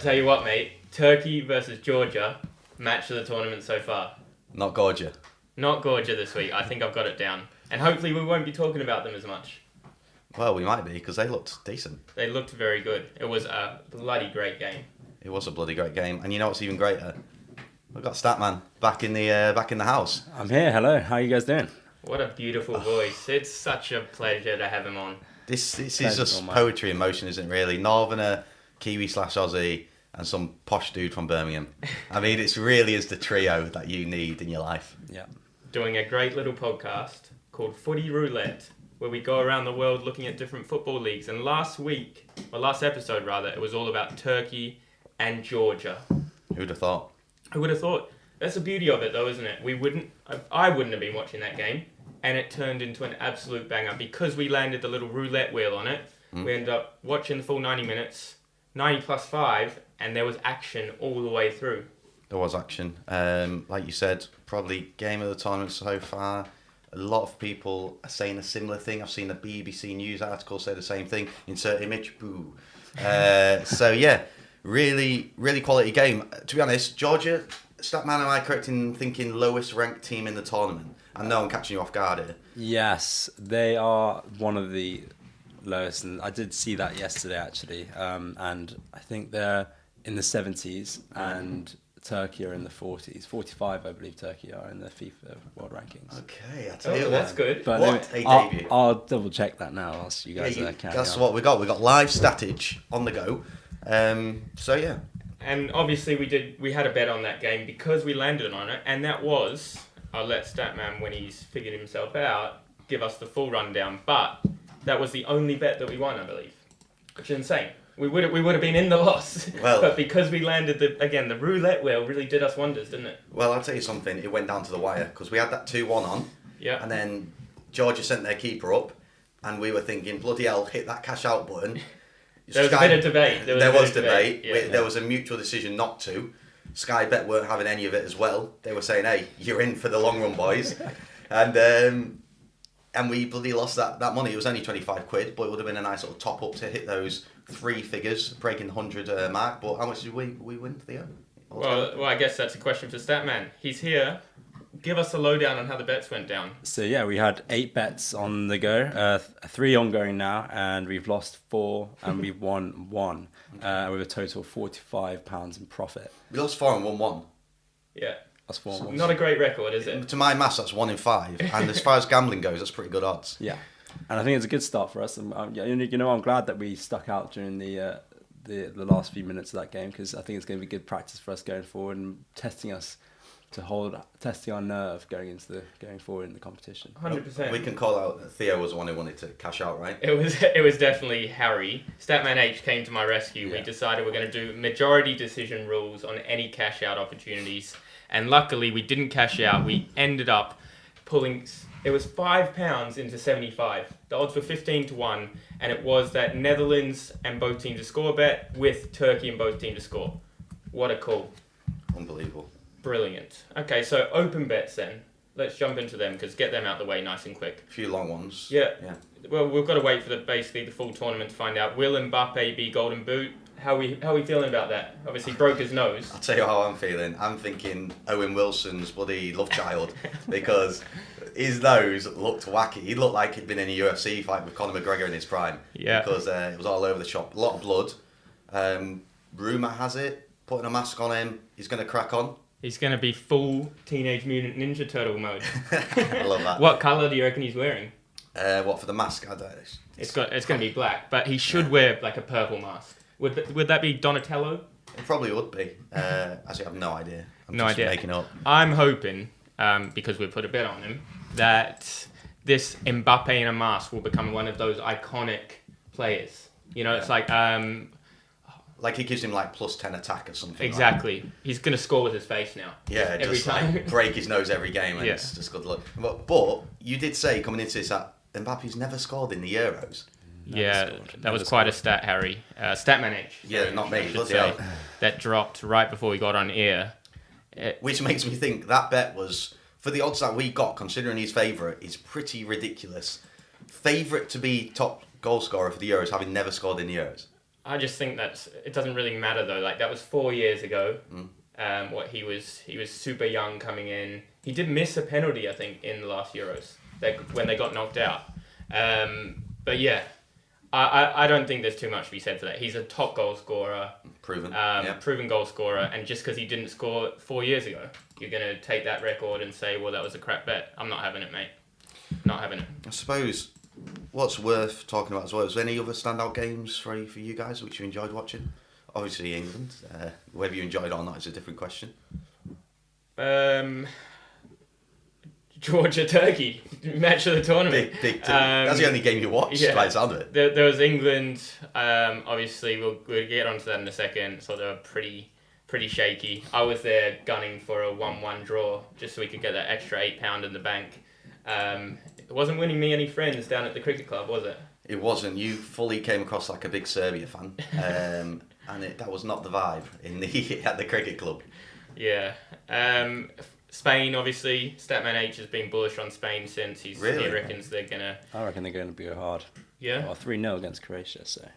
tell you what, mate. Turkey versus Georgia, match of the tournament so far. Not Georgia. Not Georgia this week. I think I've got it down. And hopefully we won't be talking about them as much. Well, we might be, because they looked decent. They looked very good. It was a bloody great game. It was a bloody great game. And you know what's even greater? We've got Statman back in the house. I'm here. Hello. How are you guys doing? What a beautiful voice. It's such a pleasure to have him on. This is just poetry in motion, isn't it, really? Northerner, Kiwi/Aussie, and some posh dude from Birmingham. I mean, it really is the trio that you need in your life. Yeah. Doing a great little podcast called Footy Roulette, where we go around the world looking at different football leagues. And last episode, it was all about Turkey and Georgia. Who'd have thought? Who would have thought? That's the beauty of it, though, isn't it? I wouldn't have been watching that game, and it turned into an absolute banger because we landed the little roulette wheel on it. We ended up watching the full 90 minutes, 90 plus 5, and there was action all the way through. There was action. Like you said, probably game of the tournament so far. A lot of people are saying a similar thing. I've seen a BBC News article say the same thing. Insert image. Boo. So yeah, really, really quality game. To be honest, Georgia, Statman, am I correct in thinking lowest ranked team in the tournament? I know I'm catching you off guard here. Yes, they are one of the lowest, and I did see that yesterday actually. And I think they're in the 70s, and Turkey are in the 40s. 45, I believe, Turkey are in the FIFA World Rankings. Okay, I tell you what. That's good. But What a debut. I'll double check that now whilst you guys carry That's on. what we got. We got live statage on the go. So yeah. And obviously we had a bet on that game because we landed on it, and that was, I'll let Statman, when he's figured himself out, give us the full rundown, but that was the only bet that we won, I believe, which is insane. We would have been in the loss, Well, but because we landed the roulette wheel really did us wonders, didn't it? Well, I'll tell you something. It went down to the wire because we had that 2-1 on, Yeah. and then Georgia sent their keeper up, and we were thinking, bloody hell, hit that cash out button. There was a bit of debate. There was debate. Yeah. There was a mutual decision not to. Sky Bet weren't having any of it as well. They were saying, "Hey, you're in for the long run, boys," and we bloody lost that money. It was only £25, but it would have been a nice little top up to hit those 3 figures, breaking the 100 mark. But how much did we win, Theo? Well, I guess that's a question for Statman. He's here. Give us a lowdown on how the bets went down. So yeah, we had 8 bets on the go, 3 ongoing now, and we've lost 4 and we've won 1, with a total of £45 in profit. We lost 4 and won 1. Yeah. That's 4 and 1. Not a great record, is it? To my maths, that's 1 in 5, and as far as gambling goes, that's pretty good odds. Yeah, and I think it's a good start for us. And I'm glad that we stuck out during the last few minutes of that game, because I think it's going to be good practice for us going forward and testing our nerve going forward in the competition. 100%. We can call out Theo was the one who wanted to cash out, right? It was definitely Harry. Statman H came to my rescue. Yeah. We decided we're going to do majority decision rules on any cash out opportunities. And luckily we didn't cash out. We ended up pulling, it was £5 into 75. The odds were 15-1, and it was that Netherlands and both teams to score bet with Turkey and both teams to score. What a call. Unbelievable. Brilliant. Okay, so open bets then. Let's jump into them, because get them out the way nice and quick. A few long ones. Yeah. Well, we've got to wait for the full tournament to find out. Will Mbappe be Golden Boot? How we feeling about that? Obviously broke his nose. I'll tell you how I'm feeling. I'm thinking Owen Wilson's bloody love child, because his nose looked wacky. He looked like he'd been in a UFC fight with Conor McGregor in his prime. Yeah. Because it was all over the shop. A lot of blood. Rumour has it, putting a mask on him, he's going to crack on. He's going to be full Teenage Mutant Ninja Turtle mode. I love that. What colour do you reckon he's wearing? What, for the mask? I don't know. It's going to be black, but he should wear like a purple mask. Would that be Donatello? It probably would be. Actually, I have no idea. I'm No just idea. making up. I'm hoping, because we put a bet on him, that this Mbappe in a mask will become one of those iconic players. You know, it's like... Like, it gives him like plus 10 attack or something. Exactly. He's going to score with his face now. Yeah, every just time. like break his nose every game, and Yeah. it's just good luck. But you did say coming into this that Mbappe's never scored in the Euros. That was quite a stat, Harry. Statman H. Yeah, not me. I should Bloody say. hell. That dropped right before we got on air. Which makes me think that bet was, for the odds that we got, considering he's favourite, is pretty ridiculous. Favourite to be top goal scorer for the Euros, having never scored in the Euros. I just think it doesn't really matter though. Like that was 4 years ago. What he was super young coming in. He did miss a penalty, I think, in the last Euros when they got knocked out. But yeah, I don't think there's too much to be said for that. He's a top goal scorer, proven goal scorer, and just because he didn't score 4 years ago, you're gonna take that record and say, well, that was a crap bet. I'm not having it, mate. Not having it. I suppose what's worth talking about as well is there any other standout games for you guys which you enjoyed watching? Obviously England. Whether you enjoyed it or not is a different question. Georgia Turkey match of the tournament. Big that's the only game you watched. Yeah. By the sound of it. There was England. Obviously we'll get onto that in a second. So they were pretty shaky. I was there gunning for a 1-1 draw just so we could get that extra £8 in the bank. It wasn't winning me any friends down at the cricket club, was it? It wasn't. You fully came across like a big Serbia fan, and that was not the vibe at the cricket club. Yeah. Spain, obviously. Statman H has been bullish on Spain since. He reckons they're gonna. I reckon they're going to go hard. Yeah. Well, 3-0 against Croatia, so.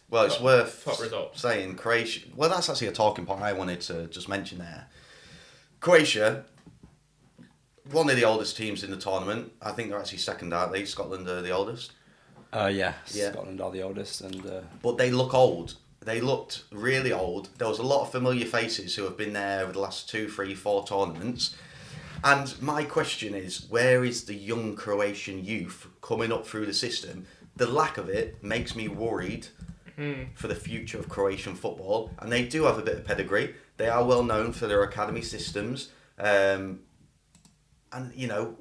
Well, it's worth top result. saying Croatia. Well, that's actually a talking point I wanted to just mention there. Croatia, one of the oldest teams in the tournament. I think they're actually second, aren't they? Scotland are the oldest. Yeah. Scotland are the oldest, and. But they look old. They looked really old. There was a lot of familiar faces who have been there over the last 2, 3, 4 tournaments. And my question is, where is the young Croatian youth coming up through the system? The lack of it makes me worried for the future of Croatian football. And they do have a bit of pedigree. They are well known for their academy systems. And,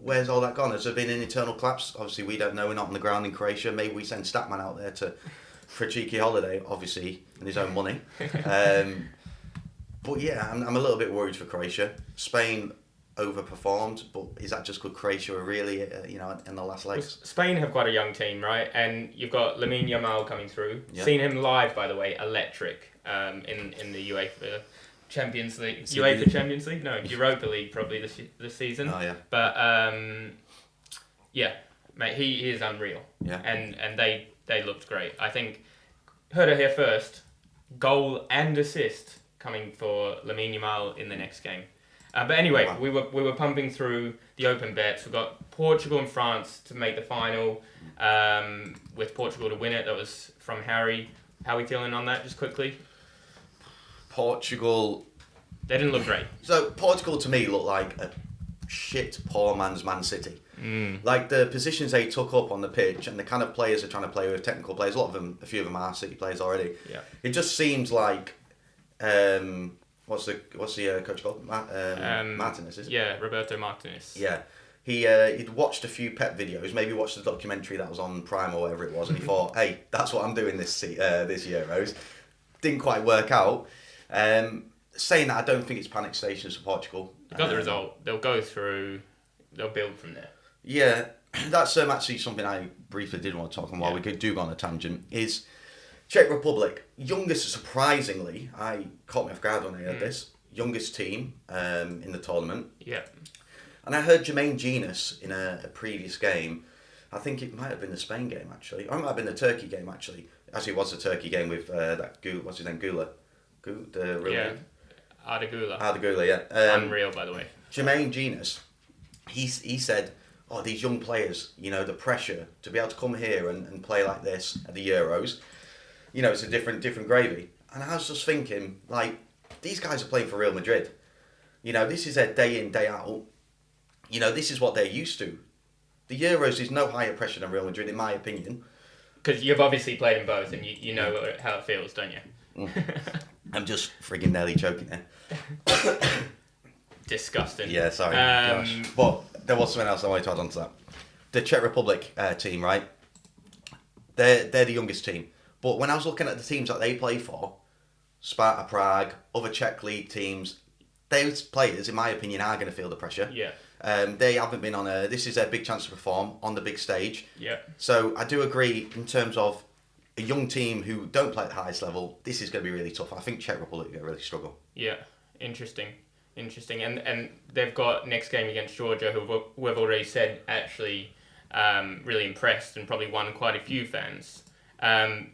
where's all that gone? Has there been an internal collapse? Obviously, we don't know. We're not on the ground in Croatia. Maybe we send Statman out there for a cheeky holiday, obviously, in his own money. But yeah, I'm a little bit worried for Croatia. Spain overperformed, but is that just because Croatia are really, in the last legs? Spain have quite a young team, right? And you've got Lamine Yamal coming through. Yeah. Seen him live, by the way, electric in the UEFA Champions League. UEFA Champions League? No, Europa League probably this season. Oh, yeah. But, yeah, mate, he is unreal. Yeah. And they looked great. I think, heard it here first, goal and assist coming for Lamine Yamal in the next game. But anyway, wow. we were pumping through the open bets. We've got Portugal and France to make the final, with Portugal to win it. That was from Harry. How are we feeling on that, just quickly? Portugal... They didn't look great. So, Portugal to me looked like a shit poor man's Man City. Like the positions they took up on the pitch and the kind of players they're trying to play with, technical players, a few of them are City players already. Yeah. It just seems like... What's the coach called? Martinez, is it? Yeah, Roberto Martinez. Yeah. He'd watched a few Pep videos, maybe watched the documentary that was on Prime or whatever it was, and he thought, hey, that's what I'm doing this Euros. Didn't quite work out. Saying that, I don't think it's panic stations for Portugal. You got the result. They'll go through, they'll build from there. Yeah, that's actually something I briefly did want to talk on while we do go on a tangent, is... Czech Republic, youngest, surprisingly, I caught me off guard when I heard this, youngest team in the tournament. Yeah. And I heard Jermaine Genius in a previous game. I think it might have been the Spain game, actually. Or it might have been the Turkey game, actually. Actually, it was the Turkey game with what's his name, Gula. Arda Gula. Arda Gula, yeah. Unreal, by the way. Jermaine Genius, he said, these young players, the pressure to be able to come here and play like this at the Euros... it's a different gravy. And I was just thinking, these guys are playing for Real Madrid. This is their day in, day out. This is what they're used to. The Euros is no higher pressure than Real Madrid, in my opinion. Because you've obviously played in both, and you know how it feels, don't you? I'm just frigging nearly choking there. Disgusting. Yeah, sorry. Gosh. But there was something else I wanted to add on to that. The Czech Republic team, right? They're the youngest team. But when I was looking at the teams that they play for, Sparta Prague, other Czech league teams, those players, in my opinion, are going to feel the pressure. Yeah. They haven't been this is their big chance to perform on the big stage. Yeah. So I do agree in terms of a young team who don't play at the highest level, this is going to be really tough. I think Czech Republic are going to really struggle. Yeah, interesting. And they've got next game against Georgia, who we've already said actually really impressed and probably won quite a few fans.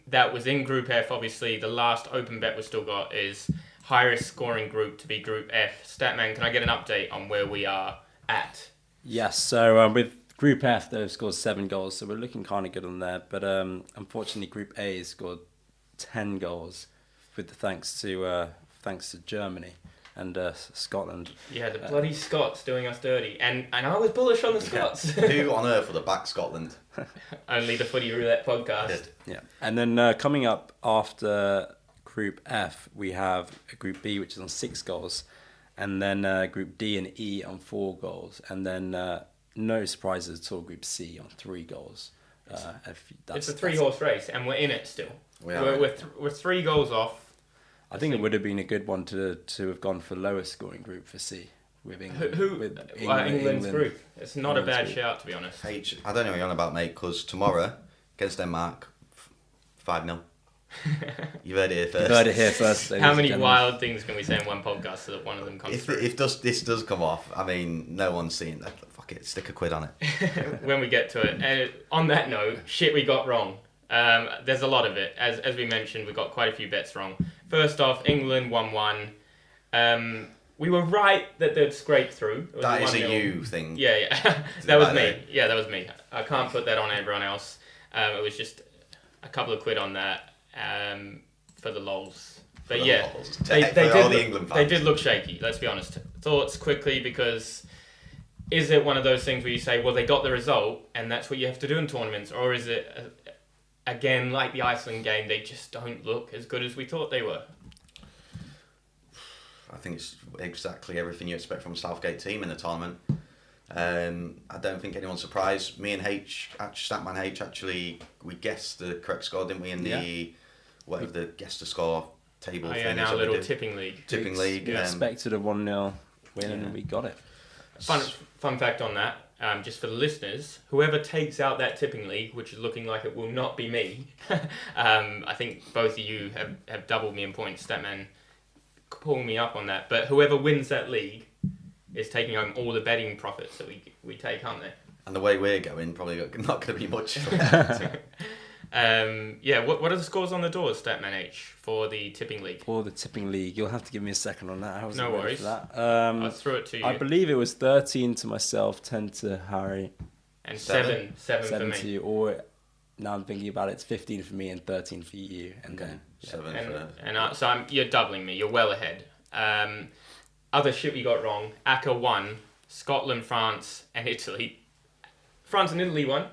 That was in Group F, obviously. The last open bet we still got is highest scoring group to be Group F. Statman, can I get an update on where we are at? Yes, so with Group F, they've scored 7 goals, so we're looking kind of good on there. But unfortunately, Group A has scored 10 goals, with thanks to Germany and Scotland. Yeah, the bloody Scots doing us dirty. And I was bullish on the Scots. Who on earth would have backed Scotland? Only the Footy Roulette podcast. Yeah, and then coming up after Group F, we have Group B, which is on 6 goals, and then Group D and E on 4 goals, and then no surprises at all, Group C on 3 goals. It's a 3-horse race, and we're in it still. We're 3 goals off. I think it would have been a good one to have gone for lowest scoring group for C with England. England's group. It's not a bad group. shout, to be honest. H, I don't know what you're on about, mate, because tomorrow, against Denmark, 5-0. You've heard it here first. You've heard it here first. How many wild things can we say in one podcast so that one of them comes through? If this does come off, I mean, no one's seeing that. Fuck it, stick a quid on it. When we get to it. And on that note, shit we got wrong. There's a lot of it. As we mentioned, we got quite a few bets wrong. First off, England 1-1. We were right that they'd scrape through. That is a you thing. Yeah. That was me. Yeah, that was me. I can't put that on everyone else. It was just a couple of quid on that for the lols. But yeah, they did look shaky, let's be honest. Thoughts quickly, because is it one of those things where you say, well, they got the result and that's what you have to do in tournaments? Or is it, again, like the Iceland game, they just don't look as good as we thought they were? I think it's exactly everything you expect from a Southgate team in the tournament. I don't think anyone's surprised. Me and Statman H, actually, we guessed the correct score, didn't we, in the whatever the guess to score table thing. Now a little tipping league. We expected a 1-0 win and we got it. Fun fact on that, just for the listeners, whoever takes out that tipping league, which is looking like it will not be me, I think both of you have doubled me in points. Statman, pull me up on that. But whoever wins that league is taking home all the betting profits that we take, aren't they? And the way we're going, probably not going to be much. What are the scores on the doors, Statman H, for the tipping league? For the tipping league, you'll have to give me a second on that. No worries. For that. I'll throw it to you. I believe it was 13 to myself, 10 to Harry. And 7 for me. To you, or now I'm thinking about it, it's 15 for me and 13 for you. And okay. then 7 so you're doubling me. You're well ahead. Other shit we got wrong. ACCA 1, Scotland, France, and Italy. France and Italy won.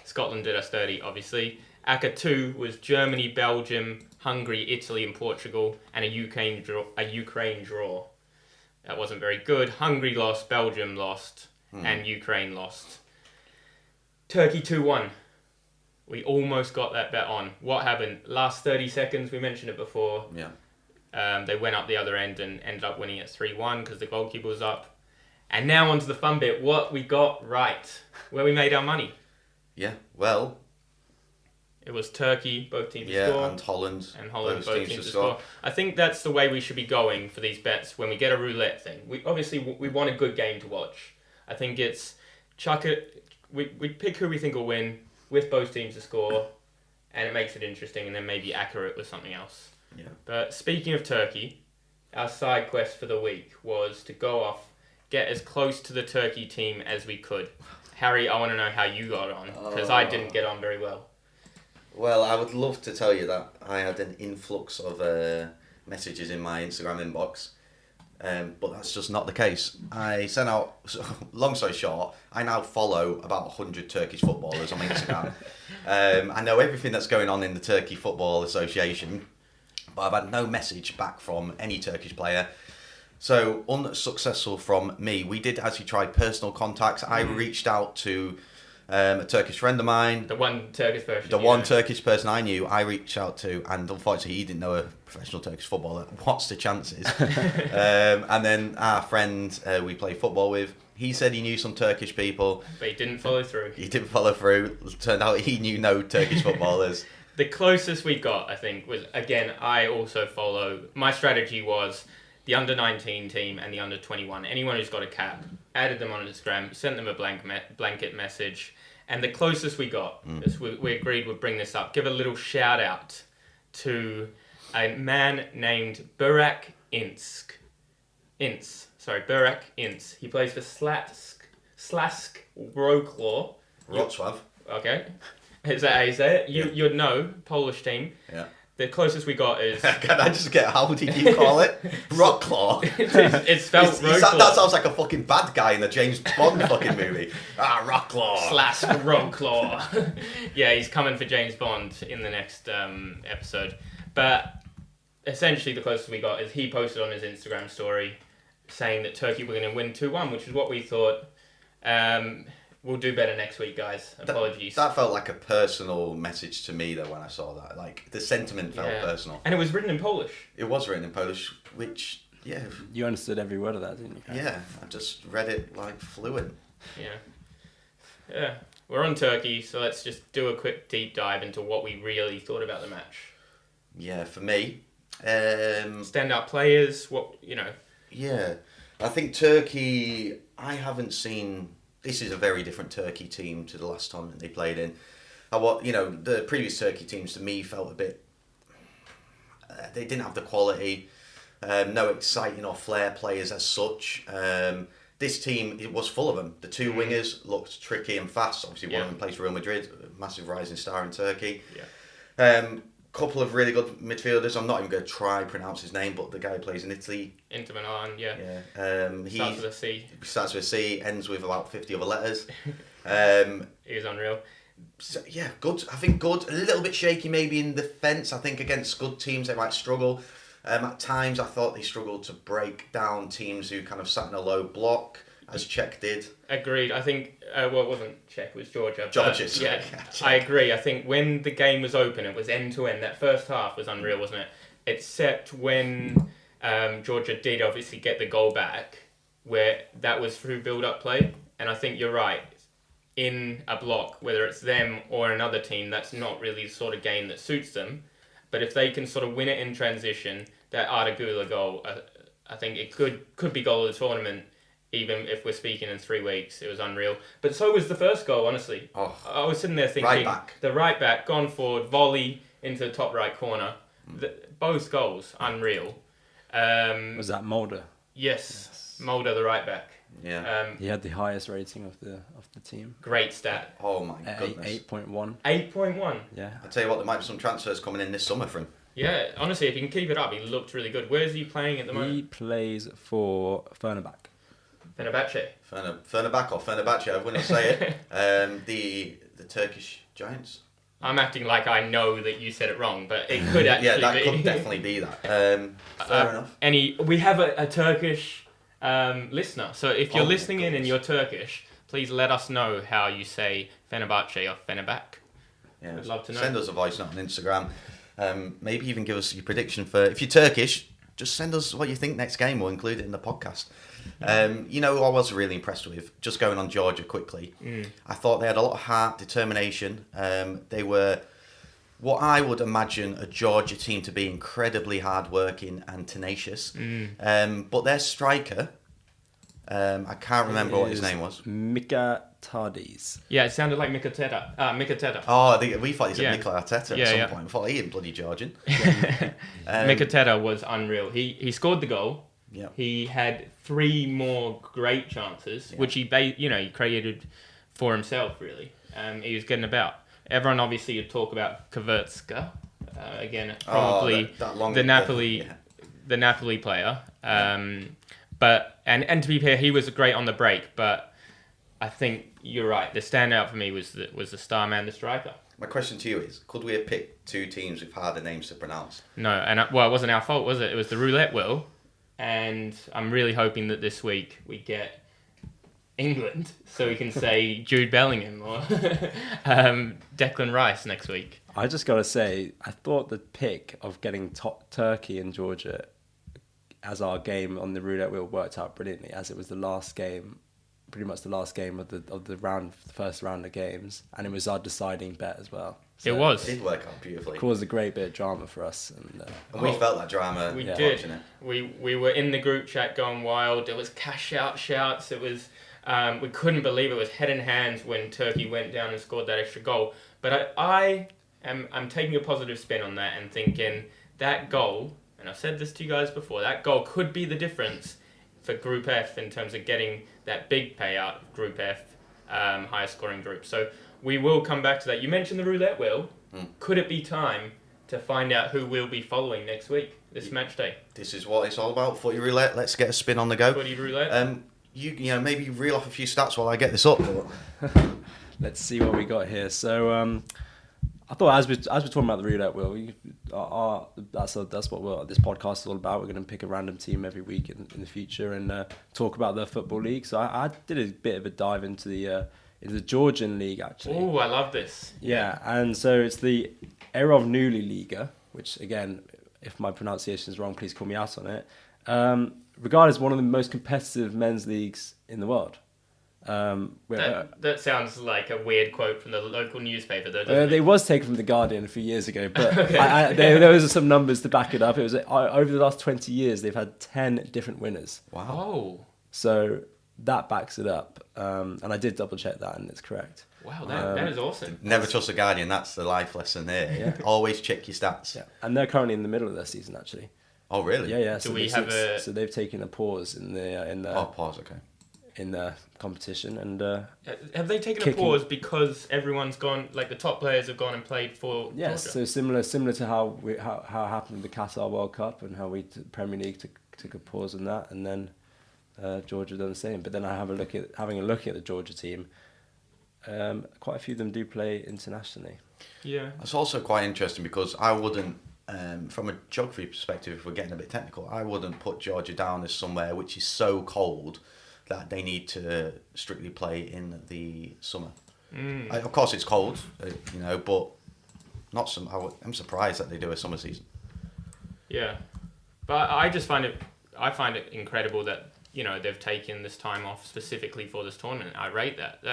Scotland did us dirty, obviously. ACCA 2 was Germany, Belgium, Hungary, Italy, and Portugal, and a Ukraine draw. That wasn't very good. Hungary lost, Belgium lost, and Ukraine lost. Turkey 2-1. We almost got that bet on. What happened? Last 30 seconds, we mentioned it before. Yeah. They went up the other end and ended up winning at 3-1 because the goalkeeper was up. And now onto the fun bit. What we got right. Where we made our money. Yeah, well... It was Turkey, both teams to score. Yeah, and Holland. Both teams to score. I think that's the way we should be going for these bets when we get a roulette thing. We want a good game to watch. I think it's chuck it... We pick who we think will win with both teams to score, and it makes it interesting, and then maybe accurate with something else. Yeah. But speaking of Turkey, our side quest for the week was to go off, get as close to the Turkey team as we could. Harry, I want to know how you got on, because I didn't get on very well. Well, I would love to tell you that I had an influx of messages in my Instagram inbox, but that's just not the case. I sent out, long story short, I now follow about 100 Turkish footballers on Instagram. I know everything that's going on in the Turkey Football Association, but I've had no message back from any Turkish player. So, unsuccessful from me. We did actually try personal contacts. I reached out to a Turkish friend of mine. The one Turkish person. Turkish person I knew, I reached out to, and unfortunately he didn't know a professional Turkish footballer. What's the chances? And then our friend we play football with, he said he knew some Turkish people. But he didn't follow through. Turned out he knew no Turkish footballers. The closest we got, I think, was, again, I also follow. My strategy was the under-19 team and the under-21. Anyone who's got a cap, added them on Instagram, sent them a blanket message, And the closest we got is we agreed we'd bring this up. Give a little shout out to a man named Burak Ince. Burak Ince. He plays for Slask Wrocław. Wrocław. Okay. Is that how you say it? You'd know, Polish team. Yeah. The closest we got is... Can I just get, how did you call it? Rocklaw? It's spelled Rocklaw. That sounds like a fucking bad guy in the James Bond fucking movie. Rocklaw. Slask Rocklaw. Yeah, he's coming for James Bond in the next episode. But essentially the closest we got is he posted on his Instagram story saying that Turkey were going to win 2-1, which is what we thought. We'll do better next week, guys. Apologies. That felt like a personal message to me, though, when I saw that. Like, the sentiment felt personal. And it was written in Polish. It was written in Polish, which, You understood every word of that, didn't you? Yeah, I just read it, like, fluent. Yeah. We're on Turkey, so let's just do a quick deep dive into what we really thought about the match. Yeah, for me... Standout players, Yeah. I think Turkey, I haven't seen... This is a very different Turkey team to the last tournament they played in. The previous Turkey teams to me felt a bit... they didn't have the quality, no exciting or flair players as such. This team, it was full of them. The two wingers looked tricky and fast. Obviously, one of them plays for Real Madrid, a massive rising star in Turkey. Couple of really good midfielders. I'm not even going to try pronounce his name, but the guy who plays in Italy. Inter Milan, He starts with a C. Starts with a C, ends with about 50 other letters. He was unreal. So, yeah, good. I think good. A little bit shaky maybe in defence. I think against good teams they might struggle. At times I thought they struggled to break down teams who kind of sat in a low block, as Czech did. Agreed. I think, it wasn't Czech, it was Georgia. Georgia, yeah, I agree. I think when the game was open, it was end to end. That first half was unreal, wasn't it? Except when Georgia did obviously get the goal back, where that was through build-up play. And I think you're right. In a block, whether it's them or another team, that's not really the sort of game that suits them. But if they can sort of win it in transition, that Arda Güler goal, I think it could be goal of the tournament. Even if we're speaking in 3 weeks, it was unreal. But so was the first goal, honestly. I was sitting there thinking, the right back, gone forward, volley into the top right corner. Both goals, unreal. Was that Mulder? Yes. Mulder, the right back. Yeah. He had the highest rating of the team. Great stat. Oh my goodness. 8.1. 8.1. Yeah. I tell you what, there might be some transfers coming in this summer for him. Yeah, honestly, if he can keep it up, he looked really good. Where is he playing at the moment? He plays for Fenerbahce. Fenerbahce. Fenerbahce or Fenerbahce, I wouldn't say it. The Turkish Giants. I'm acting like I know that you said it wrong, but it could actually be. Yeah, that could definitely be that. Fair enough. We have a Turkish listener, so if you're listening in and you're Turkish, please let us know how you say Fenerbahce or Fenerbahce. Yeah, I'd love to know. Send us a voice note on Instagram. Maybe even give us your prediction for... If you're Turkish, just send us what you think next game. We'll include it in the podcast. Who I was really impressed with, just going on Georgia quickly, I thought they had a lot of heart, determination. They were what I would imagine a Georgia team to be, incredibly hard-working and tenacious. But their striker, I can't remember what his name was. Mika Tardis. Yeah, it sounded like Mika Teta. Oh, we thought he said Mikel Arteta at some point. I thought he was bloody Georgian. Mika Teta was unreal. He scored the goal. Yeah. He had 3 more great chances, which he created for himself, really. He was getting about. Everyone obviously would talk about Kvertska. Again, probably the Napoli player. But to be fair, he was great on the break, but I think you're right. The standout for me was the star man, the striker. My question to you is, could we have picked 2 teams with harder names to pronounce? No, and it wasn't our fault, was it? It was the Roulette wheel. And I'm really hoping that this week we get England, so we can say Jude Bellingham or Declan Rice next week. I just got to say, I thought the pick of getting Turkey and Georgia as our game on the roulette wheel worked out brilliantly, as it was the last game, pretty much the last game of the first round of games, and it was our deciding bet as well. So it was. It did work out beautifully. It caused a great bit of drama for us. And we felt that drama. We did. did. Watching it. We were in the group chat going wild. There was cash out shouts. It was We couldn't believe it was head and hands when Turkey went down and scored that extra goal. But I'm taking a positive spin on that and thinking that goal, and I've said this to you guys before, that goal could be the difference for Group F in terms of getting that big payout, Group F, highest scoring group. So we will come back to that. You mentioned the roulette wheel. Could it be time to find out who we'll be following next week, this match day? This is what it's all about, footy roulette. Let's get a spin on the go. Footy roulette. You know, maybe reel off a few stats while I get this up. Let's see what we got here. So I thought as we're talking about the roulette wheel, that's what this podcast is all about. We're going to pick a random team every week in the future and talk about the football league. So I did a bit of a dive into the Georgian league actually. Oh, I love this. Yeah, and so it's the Erovnuli Liga, which again, if my pronunciation is wrong, please call me out on it. Regarded as one of the most competitive men's leagues in the world. That sounds like a weird quote from the local newspaper, though. Doesn't it was taken from The Guardian a few years ago, but okay. there was some numbers to back it up. It was over the last 20 years, they've had 10 different winners. Wow. Oh. So that backs it up. And I did double check that, and it's correct. Wow, that is awesome. Never trust The Guardian, that's the life lesson there. Yeah. Always check your stats. Yeah. And they're currently in the middle of their season, actually. Oh, really? Yeah. So so they've taken a pause in the pause, okay. in the competition, and have they taken a pause because everyone's gone, like the top players have gone and played for yes, Georgia? so similar to how happened with the Qatar World Cup and how Premier League took a pause on that, and then Georgia done the same. But then having a look at the Georgia team, quite a few of them do play internationally. Yeah, that's also quite interesting because I wouldn't. From a geography perspective, if we're getting a bit technical, I wouldn't put Georgia down as somewhere which is so cold that they need to strictly play in the summer. Of course, it's cold, but not some. I'm surprised that they do a summer season. Yeah, but I find it incredible that they've taken this time off specifically for this tournament. I rate that.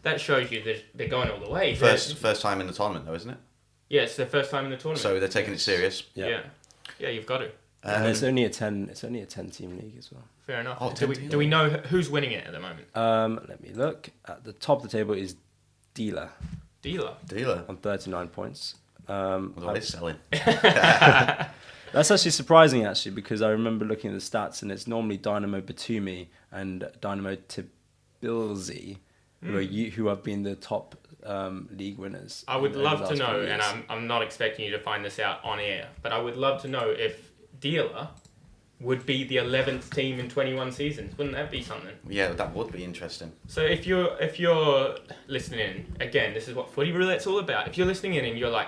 That shows you that they're going all the way. First time in the tournament, though, isn't it? Yeah, it's their first time in the tournament. So they're taking it serious. Yeah, you've got to. And it's only a 10 team league as well. Fair enough. Oh, do we know who's winning it at the moment? Let me look. At the top of the table is Dealer on 39 points. Although it's selling. That's actually surprising, because I remember looking at the stats, and it's normally Dynamo Batumi and Dynamo Tbilisi who have been the top league winners. I would love to know, and I'm not expecting you to find this out on air, but I would love to know if Dealer would be the 11th team in 21 seasons. Wouldn't that be something? Yeah, that would be interesting. So if you're listening in, again, this is what Footy Roulette's all about. If you're listening in and you're like,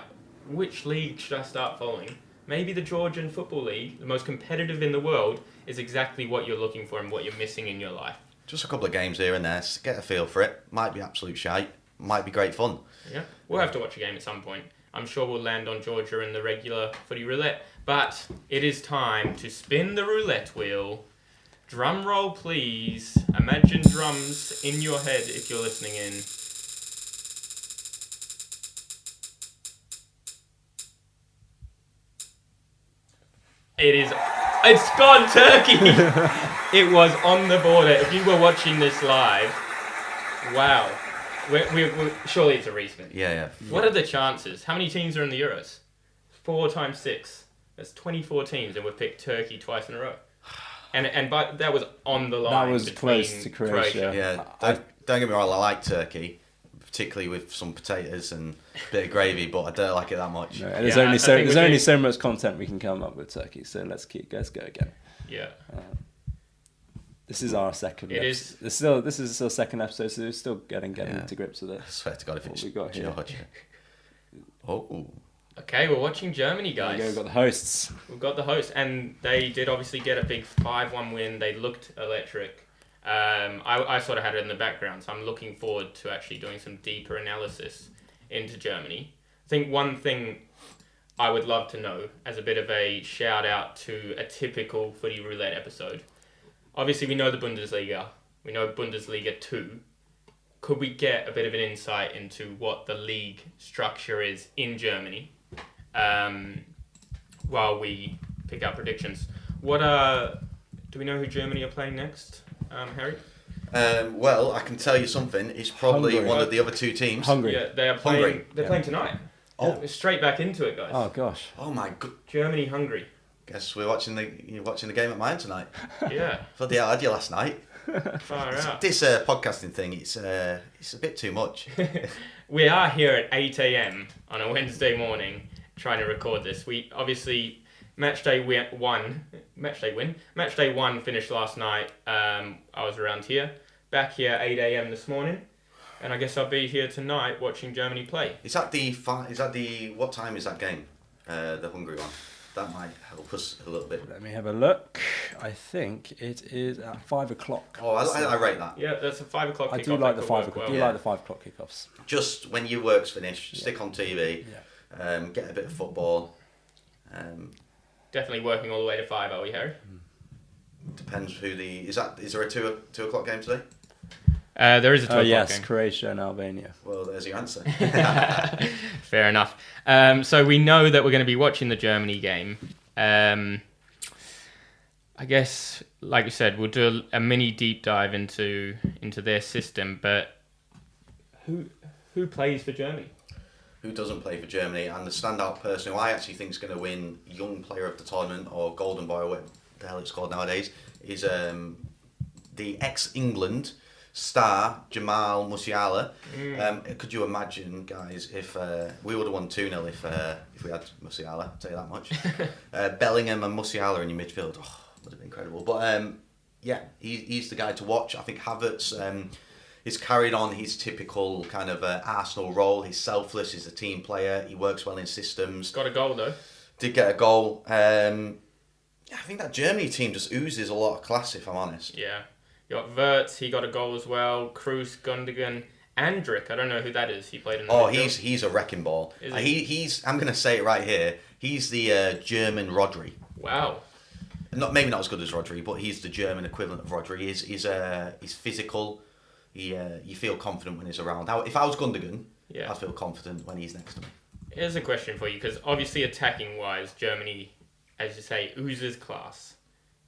which league should I start following? Maybe the Georgian Football League, the most competitive in the world, is exactly what you're looking for and what you're missing in your life. Just a couple of games here and there, get a feel for it. Might be absolute shite. Might be great fun. Yeah, we'll have to watch a game at some point. I'm sure we'll land on Georgia in the regular Footy Roulette. But it is time to spin the roulette wheel. Drum roll, please. Imagine drums in your head if you're listening in. It's gone Turkey! It was on the border. If you were watching this live, wow. Surely it's a respin. Yeah. What are the chances? How many teams are in the Euros? 4 times 6. That's 24 teams, and we've picked Turkey twice in a row. And that was on the line. That was close to Croatia. Yeah, don't get me wrong, I like Turkey, particularly with some potatoes and a bit of gravy, but I don't like it that much. No, and there's only so much content we can come up with Turkey, so let's go again. Yeah. This is our second. This is still second episode, so we're still getting to grips with it. I swear to God, if it's we got here. Oh. Okay, we're watching Germany, guys. We've got the hosts. We've got the hosts, and they did obviously get a big 5-1 win. They looked electric. I sort of had it in the background, so I'm looking forward to actually doing some deeper analysis into Germany. I think one thing I would love to know, as a bit of a shout out to a typical Footy Roulette episode. Obviously, we know the Bundesliga. We know Bundesliga 2. Could we get a bit of an insight into what the league structure is in Germany while we pick our predictions? Do we know who Germany are playing next, Harry? Well, I can tell you something. It's probably Hungary. one of the other two teams. Hungary. Yeah, they are playing. Hungary. They're playing tonight. Oh. We're straight back into it, guys. Oh gosh. Oh my god! Germany, Hungary. Guess you're watching the game at mine tonight. Yeah. Bloody hell, I had you last night. Far out. This podcasting thing, it's a bit too much. We are here at 8 a.m. on a Wednesday morning trying to record this. We obviously match day one finished last night. I was around here, back here 8 a.m. this morning, and I guess I'll be here tonight watching Germany play. Is that what time is that game? The Hungary one. That might help us a little bit. Let me have a look. I think it is at 5 o'clock. Oh, I rate that. Yeah, that's a 5 o'clock kickoff. I do like the That 5 could o'clock. work well. Like the 5 o'clock kickoffs. Just when your work's finished, stick on TV. Yeah. Get a bit of football. Definitely working all the way to 5, are we, Harry? Depends who is there a 2 o'clock game today? There is a 2 o'clock yes, game. Croatia and Albania. Well, there's your answer. Fair enough. So we know that we're going to be watching the Germany game. I guess, like you said, we'll do a mini deep dive into their system. But who plays for Germany? Who doesn't play for Germany? And the standout person who I actually think is going to win Young Player of the Tournament or Golden Boy, or whatever the hell it's called nowadays, is the ex-England star Jamal Musiala. Could you imagine, guys, if we would have won 2-0 if we had Musiala? I'll tell you that much. Bellingham and Musiala in your midfield, would have been incredible. But yeah, he's the guy to watch. I think Havertz is carried on his typical kind of Arsenal role. He's selfless. He's a team player. He works well in systems. Got a goal though. Did get a goal. I think that Germany team just oozes a lot of class, if I'm honest. Yeah. You got Wirtz, he got a goal as well. Kroos, Gundogan, Andrick. I don't know who that is. He played in the midfield. He's a wrecking ball. Is He's I'm going to say it right here. He's the German Rodri. Wow. Maybe not as good as Rodri, but he's the German equivalent of Rodri. He's physical. You feel confident when he's around. If I was Gundogan, I'd feel confident when he's next to me. Here's a question for you, because obviously attacking-wise, Germany, as you say, oozes class.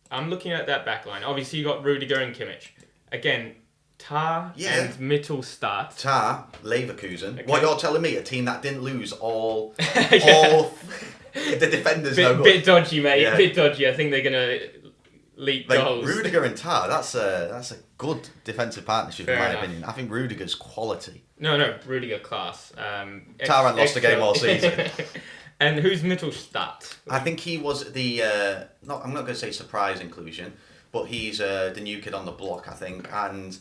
I'm looking at that back line. Obviously, you got Rudiger and Kimmich. Again, Tar and Mittelstadt. Tar, Leverkusen. Okay. What you're telling me, a team that didn't lose all the defenders. Bit dodgy, mate. Yeah. Bit dodgy. I think they're gonna leak goals. Rudiger and Tar. That's a good defensive partnership in my opinion. I think Rudiger's quality. No, Rudiger class. Tar hadn't lost a game all season. And who's Mittelstadt? I think he was the I'm not going to say surprise inclusion, but he's the new kid on the block, I think. And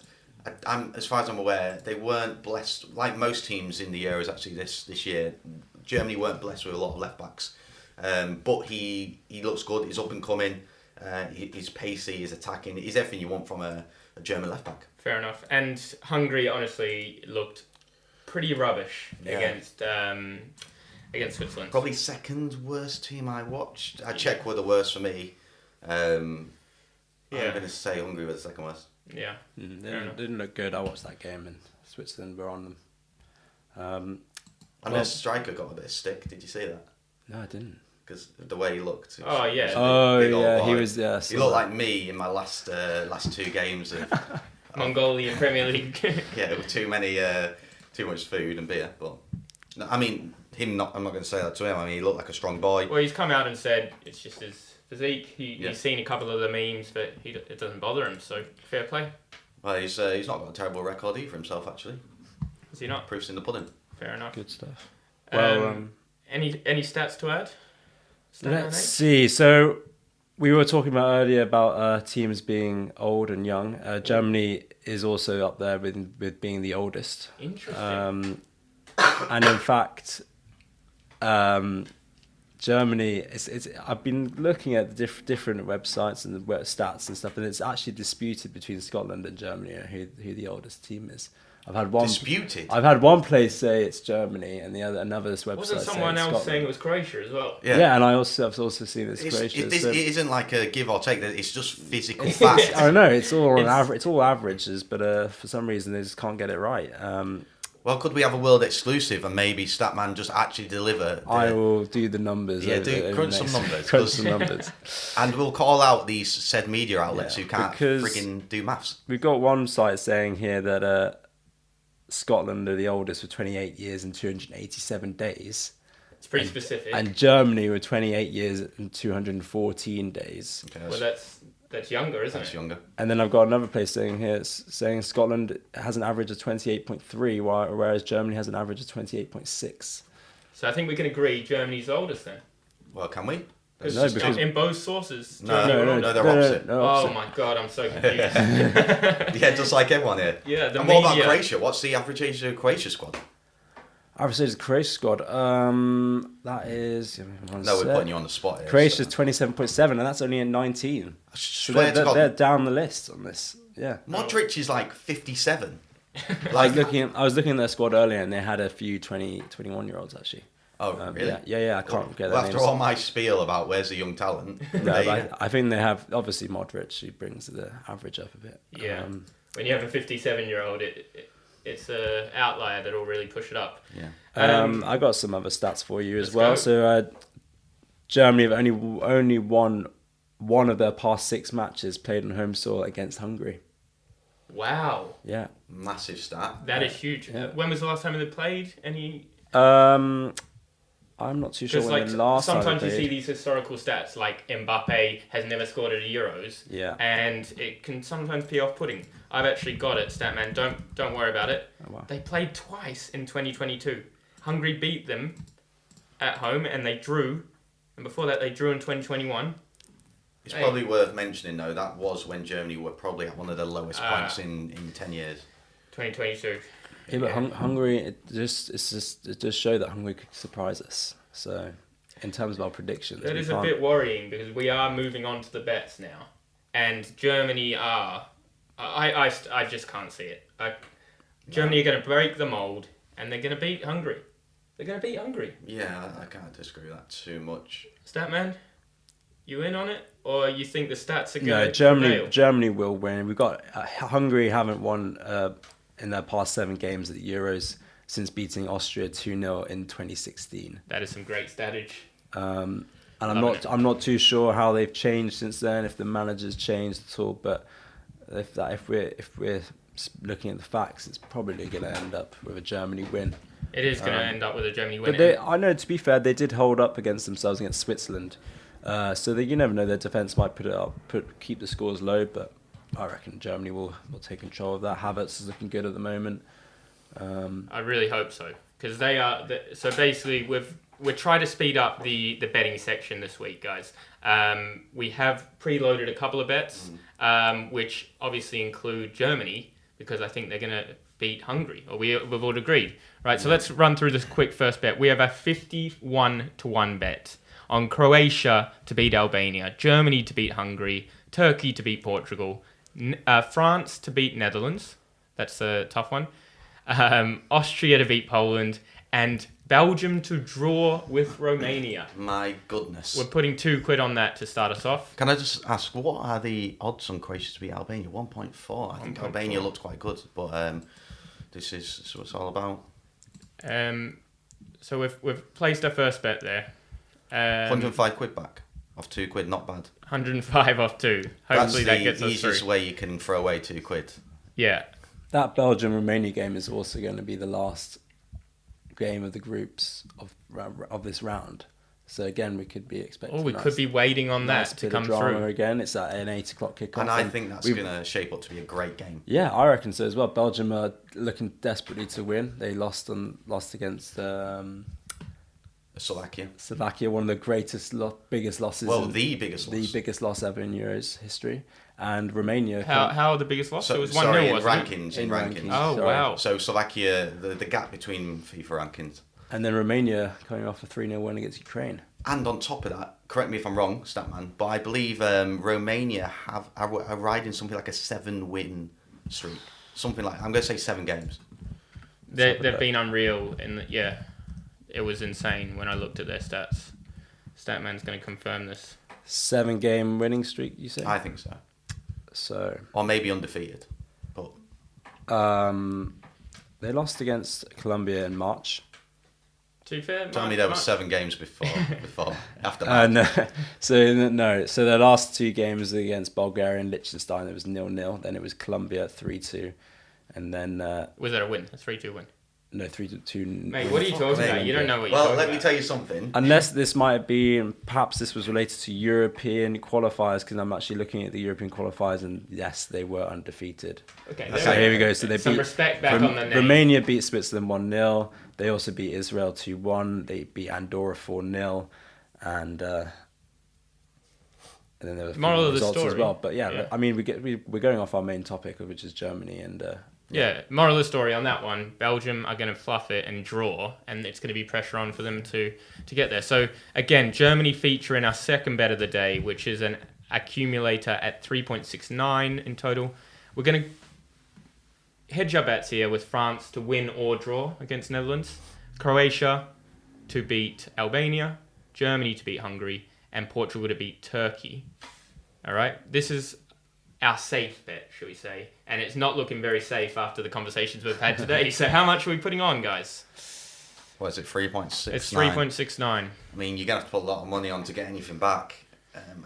I'm as far as I'm aware, they weren't blessed like most teams in the Euros actually this year. Germany weren't blessed with a lot of left backs, but he looks good. He's up and coming. He's pacey. He's attacking. He's everything you want from a German left back. Fair enough. And Hungary honestly looked pretty rubbish against Switzerland. Probably second worst team I watched. Czech were the worst for me. I'm going to say Hungary were the second worst. Yeah. They didn't look good. I watched that game and Switzerland were on them. And their striker got a bit of stick. Did you see that? No, I didn't. Because the way he looked. Oh, yeah. He was. Yeah, he looked like me in my last 2 games of Mongolian Premier League. with too much food and beer. But no, I mean, I'm not going to say that to him. I mean, he looked like a strong boy. Well, he's come out and said it's just his physique. He's seen a couple of the memes, but it doesn't bother him. So fair play. Well, he's not got a terrible record either himself actually. Is he not? Proof's in the pudding. Fair enough. Good stuff. Well, any stats to add? Let's see. So we were talking about earlier about teams being old and young. Germany is also up there with being the oldest. Interesting. And in fact, Germany. I've been looking at the different websites and the stats and stuff, and it's actually disputed between Scotland and Germany who the oldest team is. I've had one place say it's Germany, and another website. Wasn't someone else saying it was Croatia as well? Yeah, and I've also seen it's Croatia. It isn't like a give or take. It's just physical fact. I don't know. It's all average. It's all averages, but for some reason they just can't get it right. Well, could we have a world exclusive and maybe Statman just actually deliver? I will do the numbers. Yeah, crunch some numbers. And we'll call out these said media outlets who can't frigging do maths. We've got one site saying here that Scotland are the oldest with 28 years and 287 days. It's pretty specific. And Germany were 28 years and 214 days. Okay, well, that's younger, isn't it? That's younger. And then I've got another place saying here, saying Scotland has an average of 28.3, whereas Germany has an average of 28.6. So I think we can agree Germany's the oldest then. Well, can we? No, because in both sources. No, they're opposite. No, oh my god, I'm so confused. Yeah, just like everyone here. Yeah, and what about Croatia? What's the average age of the Croatia squad? Average age of the Croatia squad, that is... No, we're putting you on the spot here. Croatia's 27.7, and that's only in 19. So they're down the list on this. Yeah. Modric is like 57. I was looking at their squad earlier, and they had a few 20, 21-year-olds actually. Oh, really? Yeah. I can't get their names. After all my spiel about where's the young talent. I think they have, obviously, Modric, who brings the average up a bit. Yeah. When you have a 57-year-old, it's an outlier that'll really push it up. Yeah. I got some other stats for you as well. Go. So Germany have only won one of their past 6 matches played on home soil against Hungary. Wow. Yeah. Massive stat. That is huge. Yeah. When was the last time they played? Any? I'm not too sure when the last time sometimes you see these historical stats like Mbappe has never scored at the Euros. Yeah. And it can sometimes be off-putting. I've actually got it, Statman. Don't worry about it. Oh, wow. They played twice in 2022. Hungary beat them at home and they drew. And before that, they drew in 2021. It's probably worth mentioning, though, that was when Germany were probably at one of the lowest points in 10 years. 2022. Yeah, but Hungary, it does show that Hungary could surprise us. So, in terms of our predictions, that is a bit worrying because we are moving on to the bets now, and Germany are. I just can't see it. Germany are going to break the mold, and they're going to beat Hungary. They're going to beat Hungary. Yeah, I can't disagree with that too much. Statman, you in on it, or you think the stats are going to No, Germany will win. We've got Hungary haven't won in their past 7 games at the Euros since beating Austria 2-0 in 2016. That is some great statage. And I'm not too sure how they've changed since then, if the manager's changed at all. But if we're looking at the facts, it's probably going to end up with a Germany win. It is going to end up with a Germany win. But I know, to be fair, they did hold up against themselves against Switzerland. So you never know, their defence might put it up, keep the scores low, but I reckon Germany will take control of that. Havertz is looking good at the moment. I really hope so, because they are. So basically, we're trying to speed up the betting section this week, guys. We have preloaded a couple of bets, which obviously include Germany, because I think they're going to beat Hungary, or we've all agreed, right? So let's run through this quick first bet. We have a 51-1 bet on Croatia to beat Albania, Germany to beat Hungary, Turkey to beat Portugal, France to beat Netherlands. That's a tough one. Austria to beat Poland, and Belgium to draw with Romania. My goodness. We're putting £2 on that to start us off. Can I just ask, what are the odds on Croatia to beat Albania? 1.4. I think Albania looked quite good, but this is what it's all about. So we've placed our first bet there. £105 back off £2, not bad. 105 off 2. Hopefully that gets us through. That's the easiest way you can throw away £2. Yeah. That Belgium-Romania game is also going to be the last game of the groups of this round. So again, we could be expecting. We could be waiting on that to come through again. It's at an 8 o'clock kickoff, and I think that's going to shape up to be a great game. Yeah, I reckon so as well. Belgium are looking desperately to win. They lost against Slovakia, one of the biggest losses. Well, the biggest loss ever in Euros history. And Romania. How the biggest loss? So, it was 1-0, wasn't it? In rankings. Oh, wow. So Slovakia, the gap between FIFA rankings. And then Romania coming off a 3-0 win against Ukraine. And on top of that, correct me if I'm wrong, Statman, but I believe Romania are riding something like a 7-win streak. Something like, I'm going to say 7 games. They've been unreal. It was insane when I looked at their stats. Statman's going to confirm this. 7-game winning streak, you say? I think so. Or maybe undefeated. But They lost against Colombia in March. To be fair, Tell me there were 7 games before after No. So their last 2 games against Bulgaria and Liechtenstein, it was 0-0. Then it was Colombia 3-2, and then was that a win? A 3-2 win? No, 3-2. Mate, what are you talking about? You don't know what you're Well, talking let about. me tell you something. Unless this might be, perhaps this was related to European qualifiers, because I'm actually looking at the European qualifiers, and yes, they were undefeated. Okay, So here we go. So they some beat respect back on the name. Romania beat Switzerland 1-0. They also beat Israel 2-1. They beat Andorra 4-0, and then there were Moral of the results story. as well. But yeah, Yeah. I mean, we're going off our main topic, which is Germany, and Yeah, moral of the story on that one, Belgium are going to fluff it and draw, and it's going to be pressure on for them to get there. So, again, Germany feature in our second bet of the day, which is an accumulator at 3.69 in total. We're going to hedge our bets here with France to win or draw against Netherlands, Croatia to beat Albania, Germany to beat Hungary, and Portugal to beat Turkey. All right? This is our safe bet, shall we say. And it's not looking very safe after the conversations we've had today. So how much are we putting on, guys? What is it, 3.69? It's 3.69. I mean, you're going to have to put a lot of money on to get anything back.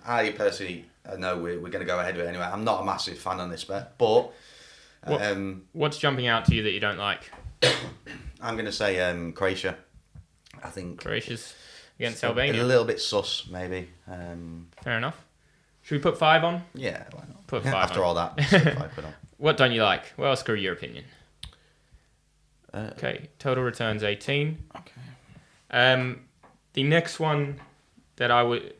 I personally know we're going to go ahead with it anyway. I'm not a massive fan on this bet, but What's jumping out to you that you don't like? I'm going to say Croatia. I think Croatia's against a Albania. little bit sus, maybe. Fair enough. Should we put 5 on? Yeah, why not? Put 5 After on. all that, just put 5 quid on. What don't you like? Well, screw your opinion. Okay, total returns 18. Okay. The next one that I would...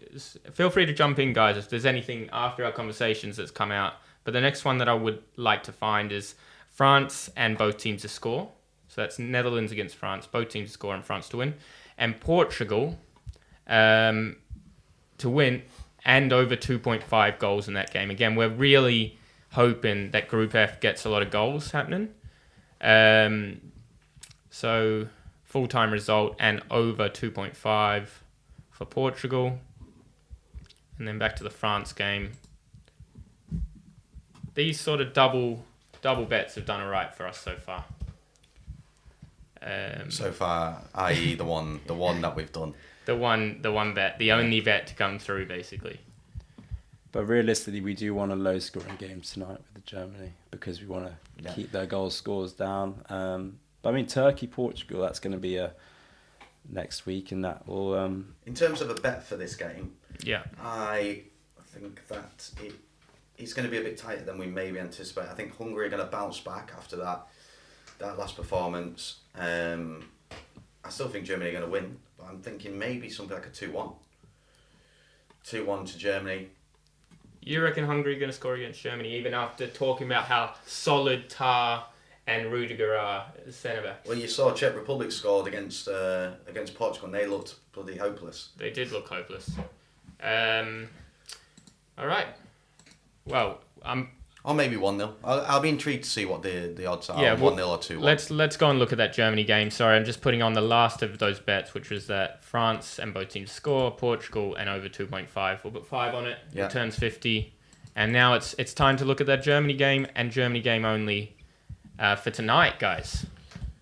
Feel free to jump in, guys, if there's anything after our conversations that's come out. But the next one that I would like to find is France and both teams to score. So that's Netherlands against France, both teams to score and France to win. And Portugal to win and over 2.5 goals in that game. Again, we're really hoping that Group F gets a lot of goals happening. So full-time result and over 2.5 for Portugal. And then back to the France game. These sort of double bets have done all right for us so far. So far, i.e. the one that we've done. The one bet, the only bet to come through, basically. But realistically, we do want a low-scoring game tonight with Germany because we want to keep their goal scores down. But I mean, Turkey, Portugal, that's going to be a next week, and that will. In terms of a bet for this game, Yeah. I think that it's going to be a bit tighter than we maybe anticipate. I think Hungary are going to bounce back after that last performance. I still think Germany are going to win, but I'm thinking maybe something like a 2-1. 2-1 to Germany. You reckon Hungary are going to score against Germany, even after talking about how solid Tar and Rudiger are as centre-backs? Well, you saw Czech Republic scored against Portugal, and they looked bloody hopeless. They did look hopeless. All right. Well, Or maybe 1-0. I'll be intrigued to see what the odds are. Yeah, 1-0 or 2-1. let's go and look at that Germany game. Sorry, I'm just putting on the last of those bets, which was that France and both teams score, Portugal and over 2.5. We'll put 5 on it. Yeah. Returns 50. And now it's time to look at that Germany game and Germany game only for tonight, guys.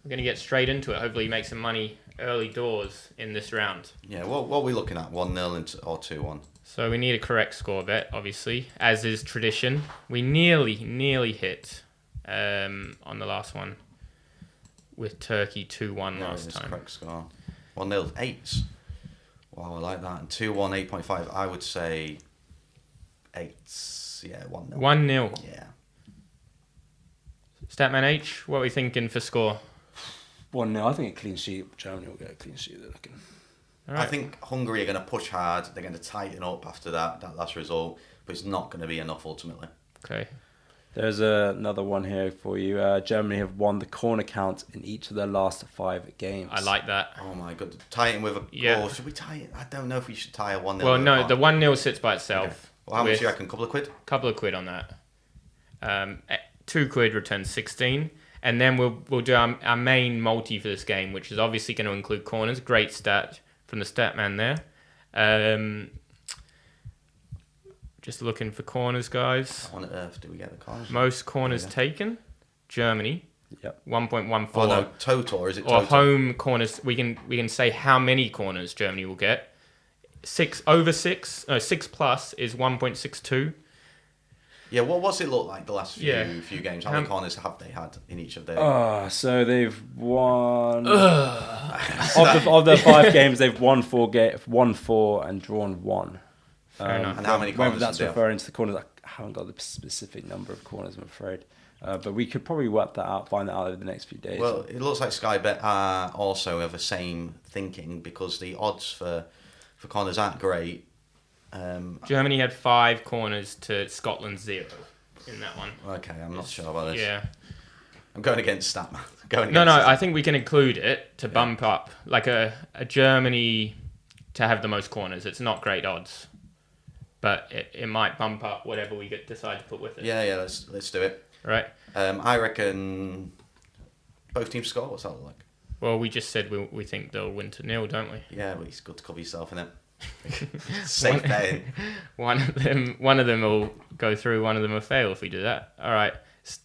We're going to get straight into it. Hopefully make some money early doors in this round. Yeah, what are we looking at? 1-0 or 2-1? So we need a correct score bet, obviously, as is tradition. We nearly hit on the last one with Turkey 2-1 last time. Correct score. 1-0, 8. Wow, I like that. And 2-1, 8.5. I would say 8. Yeah, 1-0. 1-0. Yeah. Statman H, what are we thinking for score? 1-0. I think a clean sheet. Germany will get a clean sheet. They're looking. All right. I think Hungary are going to push hard. They're going to tighten up after that last result, but it's not going to be enough ultimately. Okay. There's another one here for you. Germany have won the corner count in each of their last 5 games. I like that. Oh my god, tie it with a goal. Should we tie it? I don't know if we should tie a 1-0. Well, no, the 1-0 sits by itself. Okay. Well, how much do you reckon? Couple of quid? Couple of quid on that. 2 quid returns 16. And then we'll do our main multi for this game, which is obviously going to include corners. Great stat from the Statman there. Just looking for corners, guys. How on earth do we get the corners? Most corners taken, Germany. Yep. 1.14. Oh no, total, or is it Or total? home corners. We can say how many corners Germany will get. 6 plus is 1.62. Yeah, what's it look like the last few games? How many How- corners have they had in each of their... So they've won of the 5 games. They've won 4 and drawn 1. Fair enough. And how many Whether corners that's did they have? referring to the corners, I haven't got the specific number of corners, I'm afraid. But we could probably work that out, find that out over the next few days. Well, it looks like Sky Bet are also of the same thinking because the odds for corners aren't great. Germany had 5 corners to Scotland 0 in that one. Okay, I'm not sure about this. Yeah. I'm going against Statman. No, I think we can include it to bump up. Like a Germany to have the most corners. It's not great odds. But it might bump up whatever we decide to put with it. Yeah, let's do it. Right. I reckon both teams score. What's that look like? Well, we just said we think they'll win to 0, don't we? Yeah, but it's good to cover yourself, innit? Safe betting. One of them will go through, one of them will fail if we do that. All right.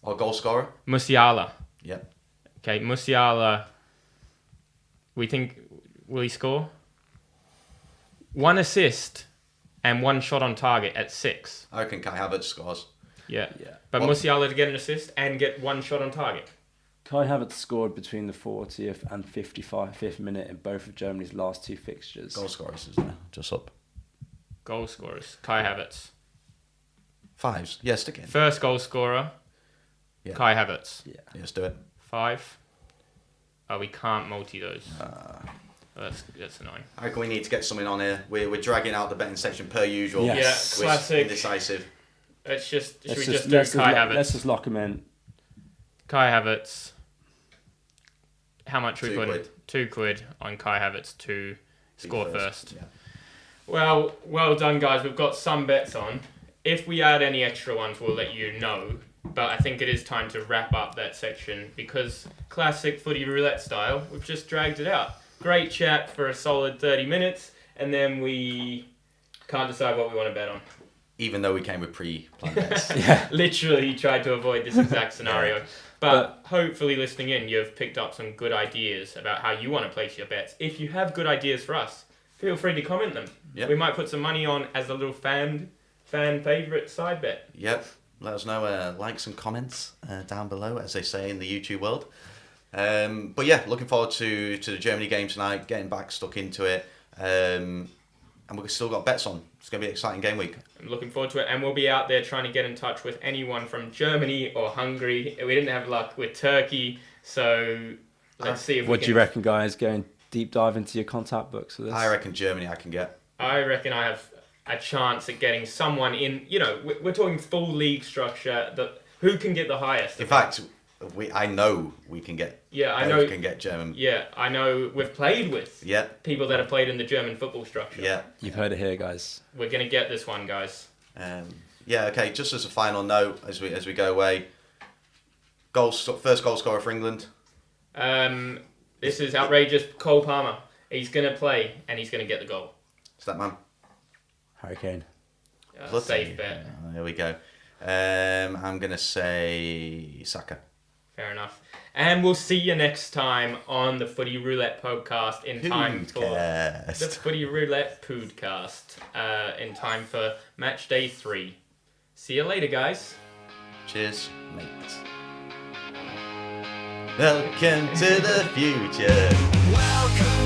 Or goal scorer? Musiala. Yep. Okay, Musiala. We think, will he score? 1 assist and 1 shot on target at 6. I reckon Kai Havertz scores. Yeah. Yeah. But What- Musiala to get an assist and get 1 shot on target. Kai Havertz scored between the 40th and 55th minute in both of Germany's last 2 fixtures. Goal scorers, isn't it? Just up. Goal scorers. Kai Havertz. 5s. Yeah, stick it in. First goal scorer. Yeah. Kai Havertz. Yeah. Let's do it. 5. Oh, we can't multi those. That's annoying. I reckon we need to get something on here. We're dragging out the betting section per usual. Yes. Yeah, We're classic. Indecisive. Should we just do Kai Havertz? Let's just lock him in. Kai Havertz. How much we £2 put in? quid. £2 on Kai Havertz to score first. Yeah. Well done, guys. We've got some bets on. If we add any extra ones, we'll let you know. But I think it is time to wrap up that section because classic footy roulette style, we've just dragged it out. Great chat for a solid 30 minutes, and then we can't decide what we want to bet on. Even though we came with pre-planned bets. Yeah. Literally tried to avoid this exact scenario. But hopefully listening in, you've picked up some good ideas about how you want to place your bets. If you have good ideas for us, feel free to comment them. Yep. We might put some money on as a little fan favourite side bet. Yep. Let us know, likes and comments down below, as they say in the YouTube world. But yeah, looking forward to the Germany game tonight, getting back stuck into it. And we've still got bets on. It's going to be an exciting game week. I'm looking forward to it. And we'll be out there trying to get in touch with anyone from Germany or Hungary. We didn't have luck with Turkey, so let's see if What we do you can... reckon, guys? Going deep dive into your contact books for this? I reckon Germany I can get. I reckon I have a chance at getting someone in. You know, we're talking full league structure. Who can get the highest? In fact, I know we can get. Yeah, I both know. Can get German. Yeah, I know. We've played with Yeah. people that have played in the German football structure. Yeah. You've heard it here, guys. We're gonna get this one, guys. Yeah. Okay. Just as a final note, as we go away, first goal scorer for England. This is outrageous. Cole Palmer. He's gonna play and he's gonna get the goal. Statman. Hurricane. Safe bet. There we go. I'm gonna say Saka. Fair enough. And we'll see you next time on the Footy Roulette podcast in time for Podcast. the Footy Roulette podcast in time for match day 3. See you later, guys. Cheers, mate. Welcome to the future. Welcome